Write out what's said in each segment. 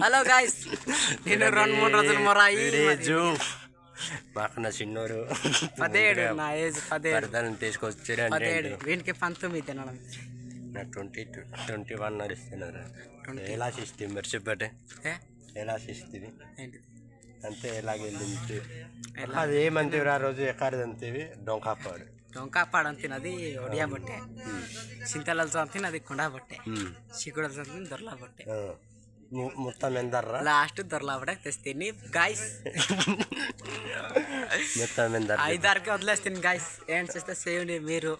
Hello guys, నేను 2-3 రోజులు మొరాయి మాకు నా చిన్నోరు 17, నా ఏజ్ 17 తీసుకొచ్చారు. వీనికి 19 తినడం. నా 21 నడుస్తున్నారు. ఎలా చేస్తుంది మరి చెప్పటే, ఎలా చేస్తుంది ఏంటిది అంతే ఎలాగెళ్ళింది అది ఏమంతేవి ఆ రోజు ఎక్కడ అంతేవి డొంకాపాడు అంతినది ఒడియా బొట్టే, చింతలతో అంతినది కుండా బొట్టే, చిక్కుడలతో అంతిన దొరలా బొట్టే, మొత్తం ఎందర్రా లాస్ట్ దొరలా బొట్టే తెస్తేని గాయస్. మొత్తం ఎందర్ 5-6కి వదిలేస్తాను గాయస్. ఏం చేస్తే చేయండి మీరు,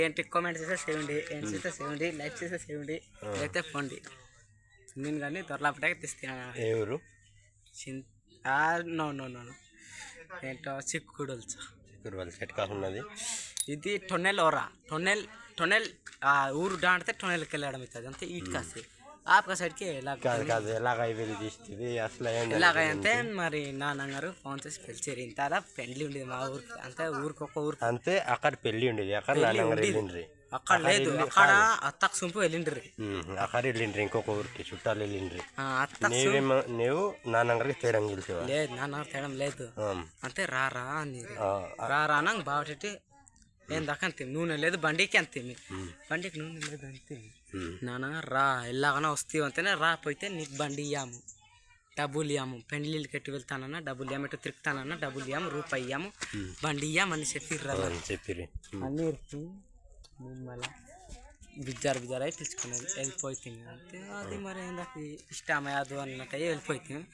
ఏంటి కామెంట్ చేస్తే చేయండి, ఏం చేస్తే చేయండి, లైక్ చేస్తే చేయండి, లేకపోతే పోండి. నేను కానీ దొరలా బొట్టే తెస్తాను. ఎవరు నో ఏంటో చిక్కుడుల్చు వాళ్ళు సెట్ కాకున్నది. ఇది టొన్నెల్ ఓరా, టొన్నెల్ ఊరు దాటితే టొన్నెల్కి వెళ్ళడం అవుతుంది అంతే. ఇటు కాసి ఆపక సైడ్కి కాదు ఎలాగ వెళ్ళి తీస్తుంది అసలు ఎలాగంటే మరి నాన్నగారు ఫోన్ చేసి పిలిచారు. ఇంత పెండ్లి ఉండేది మా ఊరికి, అంతే ఊరికి ఒక ఊరికి అంతే. అక్కడ పెళ్లి ఉండేది, అక్కడ వెళ్ళిండ్రి. అక్కడ లేదు, అక్కడ అత్తకు సొంపు వెళ్ళిండ్రి. అక్కడ వెళ్ళిండ్రి ఇంకొక ఊరికి చుట్టాలు వెళ్ళిండ్రి. నువ్వు నాన్నగారికి తేడం గెలిచేవా? లేదు, నాన్నగారు తేడం లేదు. అంతే రారా అని రారా నాకు బావటి ఏం దాకా అంతే. నూనె లేదు బండికి, అంతే బండికి నూనె లేదు అంతే. నాన్న రా ఎలాగైనా వస్తావు అంతేనే, రాపోతే నీకు బండి ఇయ్యాము, డబ్బులు ఇయ్యాము, పెండ్లిళ్ళకి ఎట్టు వెళ్తానన్నా డబ్బులు ఇయ్యాము, ఎటు తిరుగుతానన్నా డబ్బులు ఇయ్యాము, రూపాయి ఇయ్యాము, బండి ఇయ్యామని చెప్పిర్రు. అన్నీ మళ్ళీ బిజ్జారు అయి పిలుచుకునేది వెళ్ళిపోతుంది అంతే. అది మరి నాకు ఇష్టమయ్యాదు అన్నట్టు వెళ్ళిపోతుంది.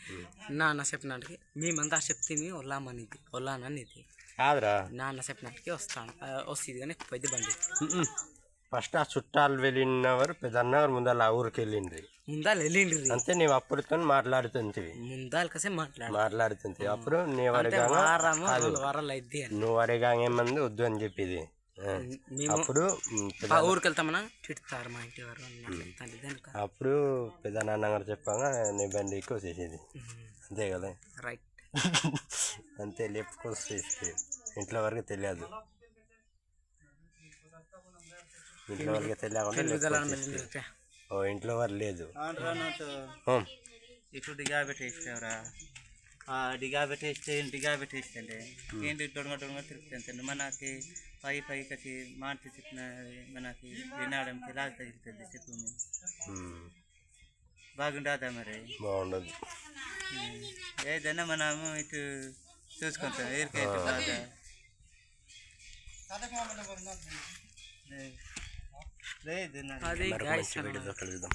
నాన్న చెప్పినట్టుకి మేమంతా చెప్తే ఒళ్ళామనిది ఒళ్ళాననిది కాదురా, నాన్న చెప్పినట్టుకి వస్తుంది కానీ పోయింది బండి. ఫస్ట్ ఆ చుట్టాలు వెళ్ళినవారు పెద్దన్నవారు ముందర ఆ ఊరికి వెళ్ళిండ్రి, వెళ్ళిండ్రి అంతే. నీవు అప్పుడుతో మాట్లాడుతుంది కసే మాట్లాడుతుంది అప్పుడు నీ వరగా నువ్వు వరగా ఏమంది వద్దు అని చెప్పేది. అప్పుడు ఊరికి వెళ్తామన్నా తిడతారు మా ఇంటి వారు. అప్పుడు పెద్ద నాన్నగారు చెప్పాగా నీ బండి ఎక్కువ చేసేది అంతే కదా. రైట్ అంతే లేపుకొచ్చేస్తే ఇంట్లో వరకు తెలియదు, ఇంట్లో వరకు తెలియకుండా ఓ ఇంట్లో వారు లేదు. ఇటు డిగా పెట్టేస్తావురా, డిగా పెట్టేస్తే ఏంటి దొంగ తిరుగుతుంది. మనకి పైకి మాట చెప్పిన మనకి వినడానికి ఎలా తగులుతుంది చెప్పు. బాగుంటుందా మరి? బాగుండదు. ఏదైనా మనము ఇటు చూసుకుంటాం. ఎవరికైతే బాగా లేదు.